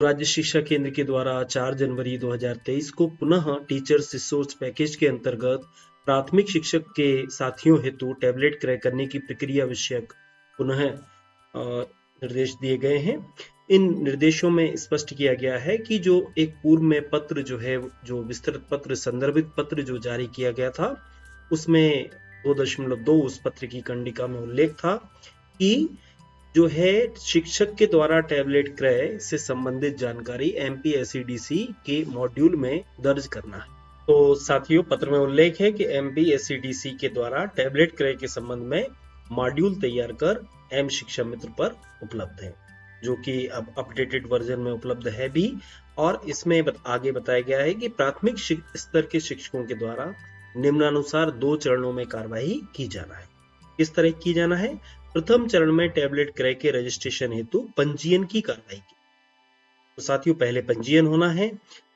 राज्य शिक्षा केंद्र के द्वारा 4 जनवरी 2023 को पुनः टीचर्स रिसोर्स पैकेज के अंतर्गत प्राथमिक शिक्षक के साथियों हेतु टैबलेट क्रय करने की प्रक्रिया विषयक पुनः निर्देश दिए गए हैं। इन निर्देशों में स्पष्ट किया गया है कि जो एक पूर्व में पत्र जो है, जो विस्तृत पत्र, संदर्भित पत्र जो जारी किया गया था, उसमें 2.2 उस पत्र की कंडिका में उल्लेख था कि जो है शिक्षक के द्वारा टैबलेट क्रय से संबंधित जानकारी MPSEDC के मॉड्यूल में दर्ज करना है। तो साथियों, पत्र में उल्लेख है कि MPSEDC के द्वारा टैबलेट क्रय के संबंध में मॉड्यूल तैयार कर M शिक्षा मित्र पर उपलब्ध है, जो कि अब अपडेटेड वर्जन में उपलब्ध है भी। और इसमें आगे बताया गया है कि प्राथमिक स्तर के शिक्षकों के द्वारा निम्नानुसार 2 चरणों में कार्यवाही की जाना है। किस तरह की जाना है? प्रथम चरण में टैबलेट क्रय के रजिस्ट्रेशन हेतु पंजीयन की कार्रवाई की। तो साथियों, पहले पंजीयन होना है,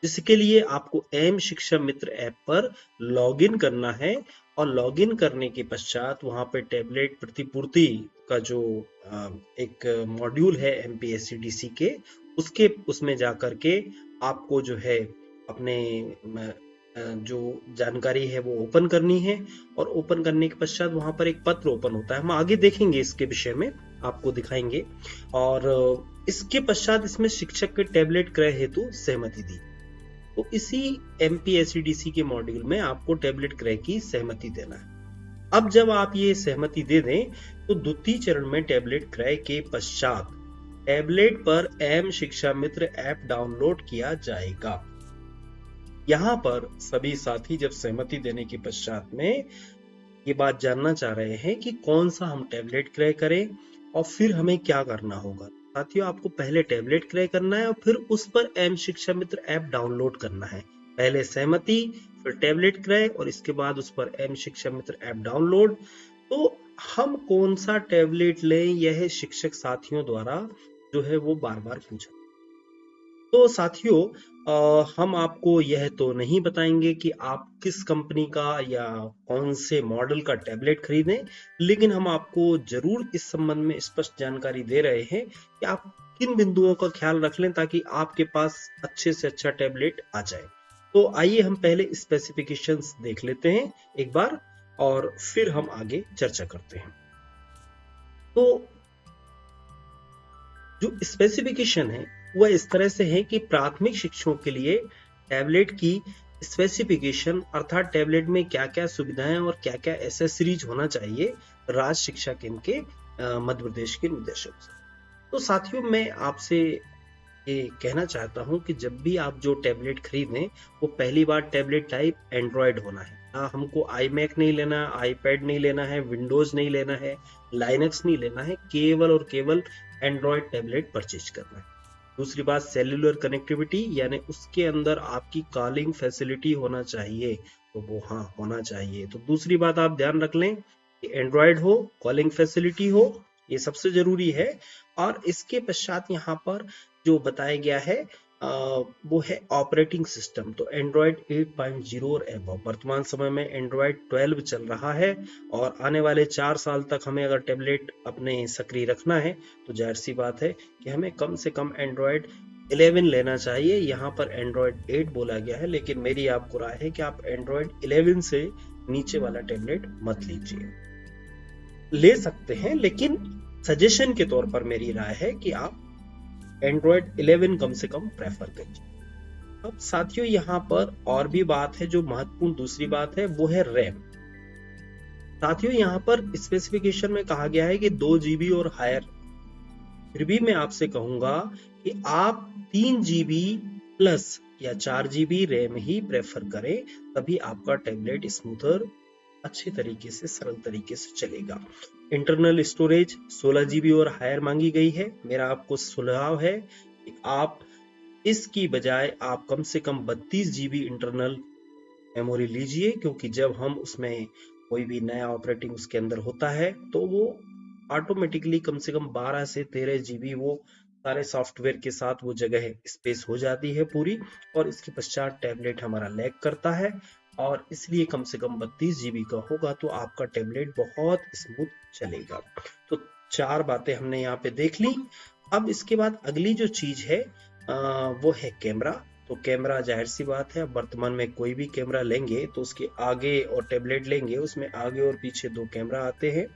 जिसके लिए आपको M शिक्षा मित्र ऐप पर लॉगिन करना है और लॉगिन करने के पश्चात वहां पे टैबलेट प्रतिपूर्ति का जो एक मॉड्यूल है MPSEDC के, उसमें जाकर के आपको जो है अपने जो जानकारी है वो ओपन करनी है। और ओपन करने के पश्चात वहां पर एक पत्र ओपन होता है, हम आगे देखेंगे इसके विषय में, आपको दिखाएंगे। और इसके पश्चात इसमें शिक्षक के टैबलेट क्रय हेतु सहमति दी। तो इसी MPSEDC के मॉड्यूल में आपको टैबलेट क्रय की सहमति देना है। अब जब आप ये सहमति दे दें तो द्वितीय चरण में टैबलेट क्रय के पश्चात टैबलेट पर M शिक्षा मित्र ऐप डाउनलोड किया जाएगा। यहाँ पर सभी साथी जब सहमति देने के पश्चात में ये बात जानना चाह रहे हैं कि कौन सा हम टैबलेट क्रय करें और फिर हमें क्या करना होगा। साथियों, आपको पहले टैबलेट क्रय करना है और फिर उस पर M शिक्षा मित्र ऐप डाउनलोड करना है। पहले सहमति, फिर टैबलेट क्रय और इसके बाद उस पर M शिक्षा मित्र ऐप डाउनलोड। तो हम कौन सा टैबलेट लें, यह शिक्षक साथियों द्वारा जो है वो बार बार पूछा। तो साथियों, हम आपको यह तो नहीं बताएंगे कि आप किस कंपनी का या कौन से मॉडल का टैबलेट खरीदें, लेकिन हम आपको जरूर इस संबंध में स्पष्ट जानकारी दे रहे हैं कि आप किन बिंदुओं का ख्याल रख लें ताकि आपके पास अच्छे से अच्छा टैबलेट आ जाए। तो आइए हम पहले स्पेसिफिकेशंस देख लेते हैं एक बार और फिर हम आगे चर्चा करते हैं। तो जो स्पेसिफिकेशन है वह इस तरह से है कि प्राथमिक शिक्षकों के लिए टैबलेट की स्पेसिफिकेशन, अर्थात टैबलेट में क्या क्या सुविधाएं और क्या क्या एसेसरीज होना चाहिए, राज्य शिक्षा केंद्र के मध्य प्रदेश के निर्देशक से। तो साथियों, मैं आपसे ये कहना चाहता हूं कि जब भी आप जो टैबलेट खरीदें वो पहली बार टैबलेट टाइप एंड्रॉयड होना है। हमको iMac नहीं लेना, iPad नहीं लेना है, विंडोज नहीं लेना है, लाइनक्स नहीं लेना है, केवल और केवल एंड्रॉयड टैबलेट परचेज करना है। दूसरी बात, सेल्यूलर कनेक्टिविटी, यानी उसके अंदर आपकी कॉलिंग फैसिलिटी होना चाहिए, तो वो हाँ होना चाहिए। तो दूसरी बात आप ध्यान रख लें कि एंड्रॉयड हो, कॉलिंग फैसिलिटी हो, ये सबसे जरूरी है। और इसके पश्चात यहाँ पर जो बताया गया है वो है ऑपरेटिंग सिस्टम। तो एंड्रॉयड 8.0 और एबव, वर्तमान समय में एंड्रॉयड 12 चल रहा है और आने वाले 4 साल तक हमें अगर टैबलेट अपने सक्रिय रखना है तो जाहिर सी बात है कि हमें कम से कम एंड्रॉयड 11 लेना चाहिए। यहाँ पर एंड्रॉयड 8 बोला गया है, लेकिन मेरी आपको राय है कि आप एंड्रॉयड 11 से नीचे वाला टैबलेट मत लीजिए। ले सकते हैं, लेकिन सजेशन के तौर पर मेरी राय है कि आप एंड्रॉयड 11 कम से कम प्रेफर करिए। अब साथियों, यहाँ पर और भी बात है, जो महत्वपूर्ण दूसरी बात है वो है रैम। साथियों, यहाँ पर स्पेसिफिकेशन में कहा गया है कि 2 GB और हायर। फिर भी मैं आपसे कहूंगा कि आप 3 GB प्लस या 4 GB रैम ही प्रेफर करें, तभी आपका टैबलेट स्मूथर, अच्छे तरीके से, सरल तरीके से चलेगा। इंटरनल स्टोरेज 16 GB और हायर मांगी गई है। मेरा आपको सुझाव है कि आप इसकी बजाय आप कम से कम 32 GB इंटरनल मेमोरी लीजिए, क्योंकि जब हम उसमें कोई भी नया ऑपरेटिंग उसके अंदर होता है तो वो ऑटोमेटिकली कम से कम 12 से 13 GB वो सारे सॉफ्टवेयर के साथ वो जगह स्पेस हो जाती है पूरी, और इसके पश्चात टैबलेट हमारा लैग करता है। और इसलिए कम से कम 32 GB का होगा तो आपका टैबलेट बहुत स्मूथ चलेगा। तो 4 बातें हमने यहाँ पे देख ली। अब इसके बाद अगली जो चीज है वो है कैमरा। तो कैमरा जाहिर सी बात है, अब वर्तमान में कोई भी कैमरा लेंगे तो उसके आगे, और टेबलेट लेंगे उसमें आगे और पीछे 2 कैमरा आते हैं,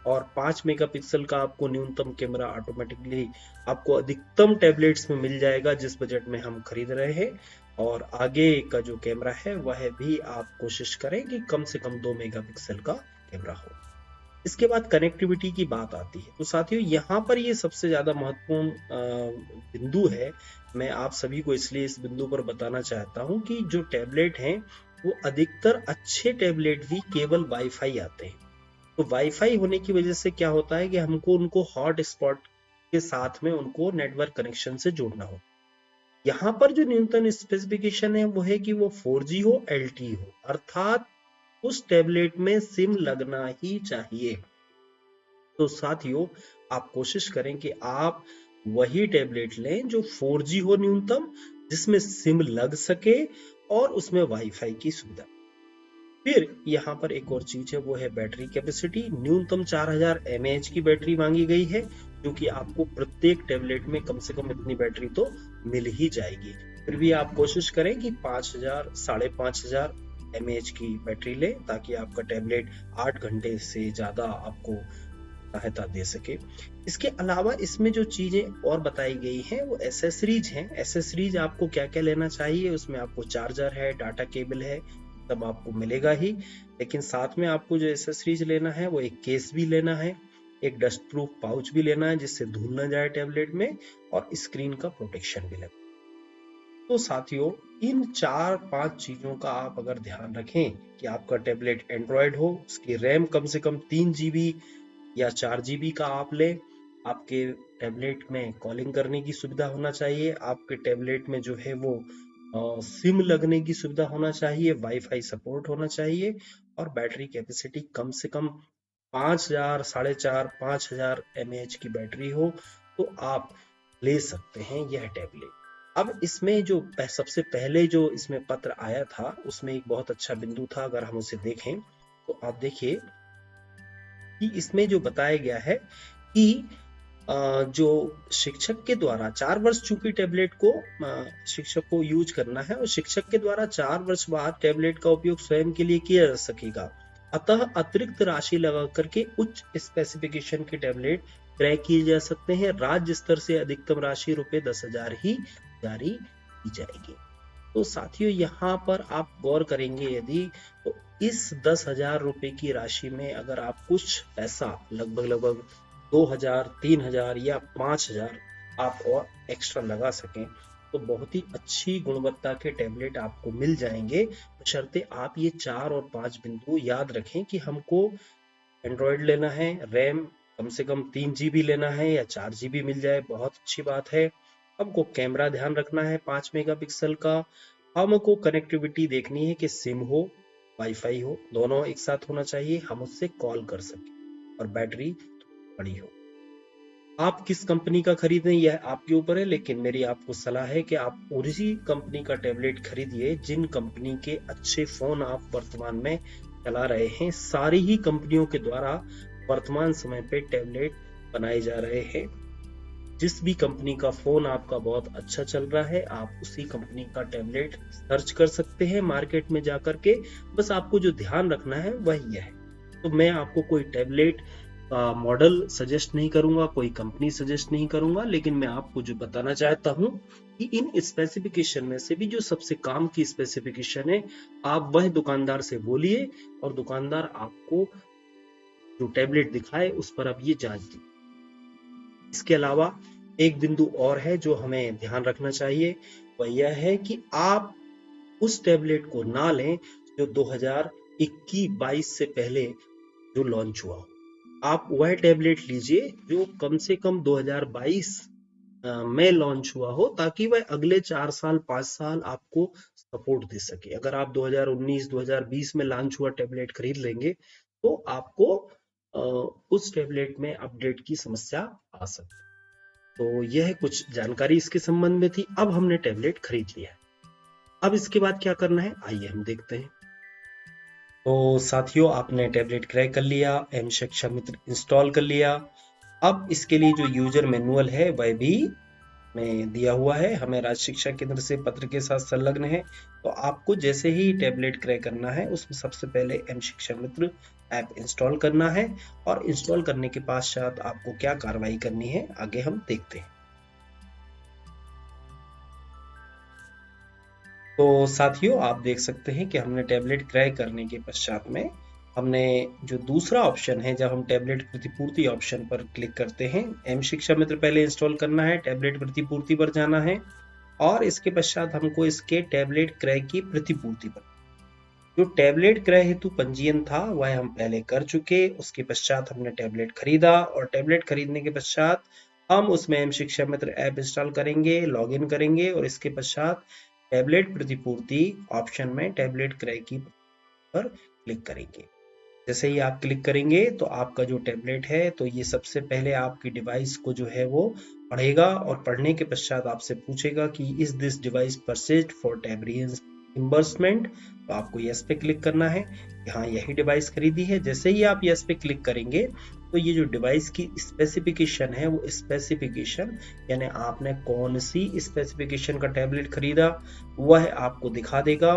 और 5 मेगापिक्सल का आपको न्यूनतम कैमरा ऑटोमेटिकली आपको अधिकतम टैबलेट्स में मिल जाएगा जिस बजट में हम खरीद रहे हैं। और आगे का जो कैमरा है वह भी आप कोशिश करें कि कम से कम 2 मेगापिक्सल का कैमरा हो। इसके बाद कनेक्टिविटी की बात आती है। तो साथियों, यहाँ पर ये सबसे ज्यादा महत्वपूर्ण बिंदु है। मैं आप सभी को इसलिए इस बिंदु पर बताना चाहता हूँ कि जो टैबलेट हैं वो अधिकतर अच्छे टैबलेट भी केवल वाईफाई आते हैं। तो वाईफाई होने की वजह से क्या होता है कि हमको उनको हॉट स्पॉट के साथ में उनको नेटवर्क कनेक्शन से जोड़ना हो। यहाँ पर जो न्यूनतम स्पेसिफिकेशन है वो है कि वो 4G हो, LTE हो, अर्थात उस टैबलेट में सिम लगना ही चाहिए। तो साथियों, आप कोशिश करें कि आप वही टैबलेट लें जो 4G हो न्यूनतम, जिसमें सिम लग सके और उसमें वाईफाई की सुविधा। फिर यहाँ पर एक और चीज है, वो है बैटरी कैपेसिटी। न्यूनतम 4000 mAh की बैटरी मांगी गई है, क्योंकि आपको प्रत्येक टैबलेट में कम से कम इतनी बैटरी तो मिल ही जाएगी। फिर भी आप कोशिश करें कि 5000 5500 mAh की बैटरी लें, ताकि आपका टैबलेट 8 घंटे से ज्यादा आपको सहायता दे सके। इसके अलावा इसमें जो चीजें और बताई गई हैं वो एसेसरीज हैं। एसेसरीज आपको क्या क्या लेना चाहिए, उसमें आपको चार्जर है, डाटा केबल है, तब आपको मिलेगा ही। लेकिन साथ में आपको जो एसेसरीज लेना है वो एक केस भी लेना है, एक डस्ट प्रूफ पाउच भी लेना है जिससे धूल ना जाए टैबलेट में, और स्क्रीन का प्रोटेक्शन भी लेना। तो साथियों, इन 4-5 चीजों का आप अगर ध्यान रखें कि आपका टैबलेट एंड्रॉयड हो, उसकी रैम कम से कम 3 GB या 4 GB का आप लें, आपके टैबलेट में कॉलिंग करने की सुविधा होना चाहिए, आपके टैबलेट में जो है वो सिम लगने की सुविधा होना चाहिए, वाईफाई सपोर्ट होना चाहिए, और बैटरी कैपेसिटी कम से कम 5000 4,500 5000 mAh की बैटरी हो, तो आप ले सकते हैं यह टैबलेट। अब इसमें जो सबसे पहले जो इसमें पत्र आया था उसमें एक बहुत अच्छा बिंदु था, अगर हम उसे देखें तो आप देखिए कि इसमें जो बताया गया है कि जो शिक्षक के द्वारा 4 वर्ष चूंकि टैबलेट को शिक्षक को यूज करना है, और शिक्षक के द्वारा 4 वर्ष बाद टैबलेट का उपयोग स्वयं के लिए किया जा सकेगा, अतः अतिरिक्त राशि लगा करके उच्च स्पेसिफिकेशन के टैबलेट क्रय किए जा सकते हैं। राज्य स्तर से अधिकतम राशि ₹10,000 ही जारी की जाएगी। तो साथियों, यहाँ पर आप गौर करेंगे यदि, तो इस 10,000 रुपए की राशि में अगर आप कुछ पैसा लगभग 2,000 3,000 या 5,000 आप और एक्स्ट्रा लगा सकें, तो बहुत ही अच्छी गुणवत्ता के टैबलेट आपको मिल जाएंगे। बशर्ते आप ये 4 और 5 बिंदु याद रखें कि हमको एंड्रॉयड लेना है, रैम कम से कम 3 GB लेना है या 4 GB मिल जाए बहुत अच्छी बात है। हमको कैमरा ध्यान रखना है 5 मेगापिक्सल का। हमको कनेक्टिविटी देखनी है कि सिम हो, वाईफाई हो, दोनों एक साथ होना चाहिए, हम उससे कॉल कर सकें, और बैटरी बड़ी हो। आप किस कंपनी का खरीदें यह आपके ऊपर है, लेकिन मेरी आपको सलाह है कि आप उसी कंपनी का टैबलेट खरीदिए जिन कंपनी के अच्छे फोन आप वर्तमान में चला रहे हैं। सारी ही कंपनियों के द्वारा वर्तमान समय पे टैबलेट बनाए जा रहे हैं। जिस भी कंपनी का फोन आपका बहुत अच्छा चल रहा है, आप उसी कंपनी का टैबलेट सर्च कर सकते हैं मार्केट में जाकर के। बस आपको जो ध्यान रखना है वह यह है। तो मैं आपको कोई टैबलेट मॉडल सजेस्ट नहीं करूंगा, कोई कंपनी सजेस्ट नहीं करूंगा, लेकिन मैं आपको जो बताना चाहता हूं कि इन स्पेसिफिकेशन में से भी जो सबसे काम की स्पेसिफिकेशन है, आप वह दुकानदार से बोलिए, और दुकानदार आपको जो टैबलेट दिखाए उस पर अब ये जांच दी। इसके अलावा एक बिंदु और है जो हमें ध्यान रखना चाहिए, वह यह है कि आप उस टैबलेट को ना लें जो 2021-22 से पहले जो लॉन्च हुआ हो। आप वह टैबलेट लीजिए जो कम से कम 2022 में लॉन्च हुआ हो, ताकि वह अगले 4 साल 5 साल आपको सपोर्ट दे सके। अगर आप 2019-2020 में लॉन्च हुआ टैबलेट खरीद लेंगे तो आपको उस टैबलेट में अपडेट की समस्या आ सकती है। तो यह कुछ जानकारी इसके संबंध में थी। अब हमने टैबलेट खरीद लिया है, अब इसके बाद क्या करना है आइए हम देखते हैं। तो साथियों, आपने टैबलेट क्रय कर लिया, एम शिक्षा मित्र इंस्टॉल कर लिया। अब इसके लिए जो यूजर मैनुअल है वह भी में दिया हुआ है, हमें राज्य शिक्षा केंद्र से पत्र के साथ संलग्न है। तो आपको जैसे ही टैबलेट क्रय करना है, उसमें सबसे पहले एम शिक्षा मित्र ऐप इंस्टॉल करना है, और इंस्टॉल करने के पश्चात आपको क्या कार्रवाई करनी है आगे हम देखते हैं। तो साथियों, आप देख सकते हैं कि हमने टैबलेट क्रय करने के पश्चात में हमने जो दूसरा ऑप्शन है, जब हम टैबलेट प्रतिपूर्ति ऑप्शन पर क्लिक करते हैं, एम शिक्षा मित्र पहले इंस्टॉल करना है, टैबलेट प्रतिपूर्ति पर जाना है, और इसके पश्चात हमको इसके टैबलेट क्रय की प्रतिपूर्ति पर, जो टैबलेट क्रय हेतु पंजीयन था वह हम पहले कर चुके। उसके पश्चात हमने टैबलेट खरीदा, और टैबलेट खरीदने के पश्चात हम उसमें एम शिक्षा मित्र ऐप इंस्टॉल करेंगे, लॉगिन करेंगे, और इसके पश्चात टैबलेट प्रतिपूर्ति ऑप्शन में टैबलेट क्रय की पर क्लिक करेंगे। जैसे ही आप क्लिक करेंगे तो आपका जो टैबलेट है, तो ये सबसे पहले आपकी डिवाइस को जो है वो पढ़ेगा, और पढ़ने के पश्चात आपसे पूछेगा कि is this device purchased for tab reimbursement. तो आपको यस पे क्लिक करना है कि हाँ, यही डिवाइस खरीदी है। जैसे ही आप यस पे क्लिक करेंगे तो ये जो डिवाइस की स्पेसिफिकेशन है, वो स्पेसिफिकेशन यानी आपने कौन सी स्पेसिफिकेशन का टैबलेट खरीदा वह आपको दिखा देगा।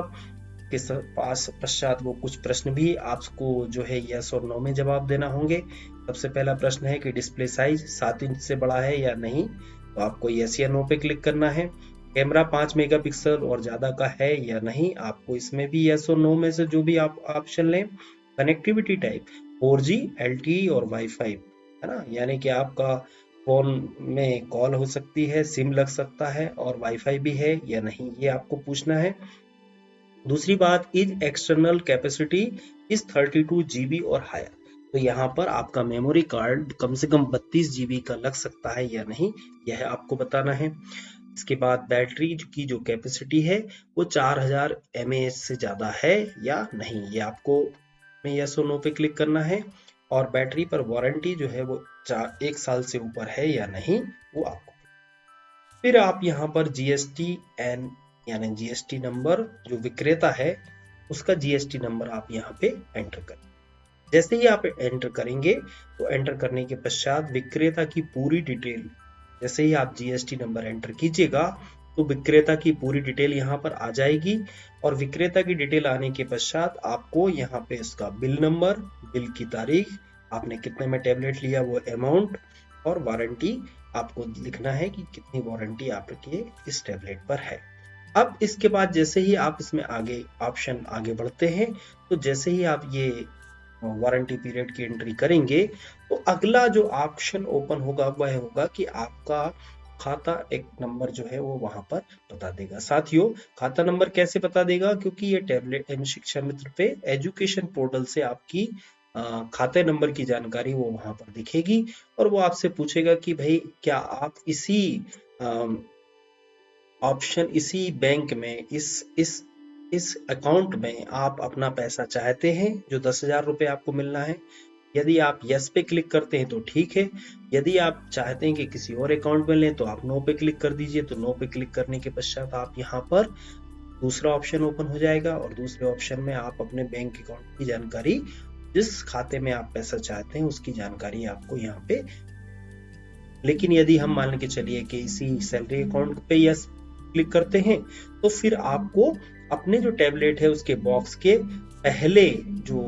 के पास पश्चात वो कुछ प्रश्न भी आपको जो है यस और नो में जवाब देना होंगे। सबसे पहला प्रश्न है कि डिस्प्ले साइज 7 इंच से बड़ा है या नहीं, तो आपको यस या नो पे क्लिक करना है। कैमरा 5 मेगापिक्सल और ज्यादा का है या नहीं, आपको इसमें भी यस और नो में से जो भी आप ऑप्शन लें। कनेक्टिविटी टाइप 4G, LTE और वाईफाई, है ना, यानी कि आपका फोन में कॉल हो सकती है, सिम लग सकता है, और वाईफाई भी है या नहीं, ये आपको पूछना है। दूसरी बात, is external capacity is 32 GB और हायर, तो यहाँ पर आपका मेमोरी कार्ड कम से कम 32 GB का लग सकता है या नहीं, यह आपको बताना है। इसके बाद बैटरी की जो कैपेसिटी है वो 4000 mAh से ज्यादा है या नहीं, ये आपको यस और नो पे क्लिक करना है। और बैटरी पर वारंटी जो है वो 1 साल से ऊपर है या नहीं, वो आपको। फिर आप यहाँ पर जीएसटी एन यानी जीएसटी नंबर, जो विक्रेता है उसका जीएसटी नंबर आप यहाँ पे एंटर करें। जैसे ही आप एंटर करेंगे तो एंटर करने के पश्चात विक्रेता की पूरी डिटेल, जैसे ही आप जीएसटी नंबर एंटर कीजिएगा तो विक्रेता की पूरी डिटेल यहाँ पर आ जाएगी। और विक्रेता की डिटेल आने के पश्चात आपको यहाँ पे इसका बिल नंबर, बिल की तारीख, आपने कितने में टैबलेट लिया वो अमाउंट, और वारंटी आपको लिखना है कि कितनी वारंटी आपके इस टैबलेट पर है। अब इसके बाद जैसे ही आप इसमें आगे ऑप्शन आगे बढ़ते हैं, तो जैसे ही आप ये वारंटी पीरियड की एंट्री करेंगे तो अगला जो ऑप्शन ओपन होगा वह होगा कि आपका खाता एक नंबर जो है वो वहां पर बता देगा। साथियों, खाता नंबर कैसे बता देगा, क्योंकि ये टैबलेट एम शिक्षा मित्र पे एजुकेशन पोर्टल से आपकी खाते नंबर की जानकारी वो वहां पर दिखेगी, और वो आपसे पूछेगा कि भाई क्या आप इसी ऑप्शन, इसी बैंक में, इस अकाउंट में आप अपना पैसा चाहते हैं, जो 10,000 रुपए आपको मिलना है। यदि आप यस पे क्लिक करते हैं तो ठीक है, यदि आप चाहते हैं कि किसी और अकाउंट में लें तो आप नो पे क्लिक कर दीजिए। तो नो पे क्लिक करने के पश्चात आप यहाँ पर दूसरा ऑप्शन ओपन हो जाएगा, और दूसरे ऑप्शन में आप अपने बैंक अकाउंट की जानकारी, जिस खाते में आप पैसा चाहते हैं उसकी जानकारी आपको यहाँ पे। लेकिन यदि हम मान के चलिए कि इसी सैलरी अकाउंट पे यस क्लिक करते हैं, तो फिर आपको अपने जो टैबलेट है उसके बॉक्स के पहले जो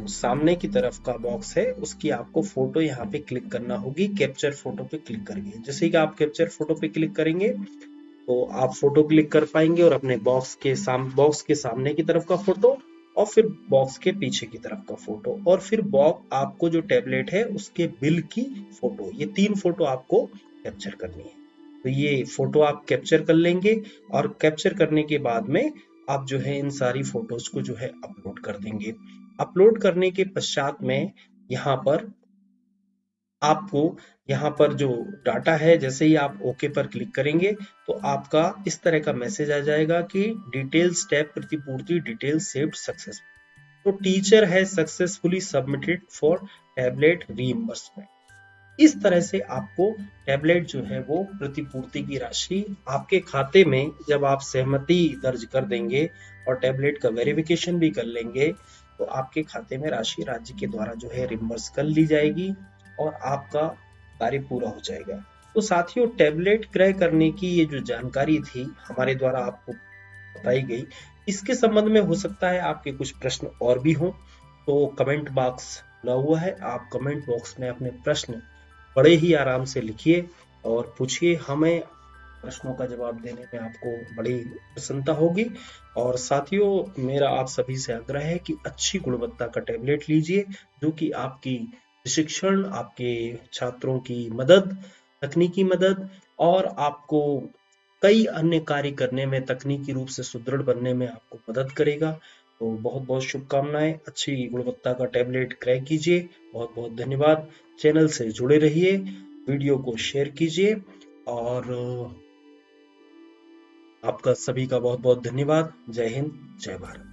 सामने की तरफ का बॉक्स है उसकी आपको फोटो यहाँ पे क्लिक करना होगी। कैप्चर फोटो पे क्लिक करेंगे, जैसे कि आप कैप्चर फोटो पे क्लिक करेंगे तो आप फोटो क्लिक कर पाएंगे, और अपने बॉक्स के सामने की तरफ का फोटो, और फिर बॉक्स के पीछे की तरफ का फोटो, और फिर बॉक्स आपको जो टैबलेट है उसके बिल की फोटो, ये 3 फोटो आपको कैप्चर करनी है। तो ये फोटो आप कैप्चर कर लेंगे, और कैप्चर करने के बाद में आप जो है इन सारी फोटोज को जो है अपलोड कर देंगे। अपलोड करने के पश्चात में यहाँ पर आपको यहाँ पर जो डाटा है, जैसे ही आप ओके पर क्लिक करेंगे तो आपका इस तरह का मैसेज आ जाएगा कि डिटेल स्टेप प्रतिपूर्ति डिटेल सेव्ड सक्सेस, तो टीचर है successfully submitted for tablet reimbursement. इस तरह से आपको टैबलेट जो है वो प्रतिपूर्ति की राशि आपके खाते में, जब आप सहमति दर्ज कर देंगे और टैबलेट का वेरिफिकेशन भी कर लेंगे, तो आपके खाते में राशि राज्य के द्वारा जो है रिम्बर्स कर ली जाएगी, और आपका कार्य पूरा हो जाएगा। तो साथियों, टैबलेट क्रय करने की ये जो जानकारी थी हमारे द्वारा आपको बताई गई, इसके संबंध में हो सकता है आपके कुछ प्रश्न और भी हों, तो कमेंट बॉक्स खुला हुआ है। आप कमेंट बॉक्स में अपने प्रश्न बड़े ही आराम से लिखिए और पूछिए, हमें प्रश्नों का जवाब देने में आपको बड़ी प्रसन्नता होगी। और साथियों, मेरा आप सभी से आग्रह है कि अच्छी गुणवत्ता का टैबलेट लीजिए, जो कि आपकी प्रशिक्षण, आपके छात्रों की मदद, तकनीकी मदद और आपको कई अन्य कार्य करने में, तकनीकी रूप से सुदृढ़ बनने में आपको मदद करेगा। तो बहुत बहुत शुभकामनाएं, अच्छी गुणवत्ता का टैबलेट क्रय कीजिए। बहुत बहुत धन्यवाद। चैनल से जुड़े रहिए, वीडियो को शेयर कीजिए और आपका सभी का बहुत बहुत धन्यवाद। जय हिंद, जय भारत।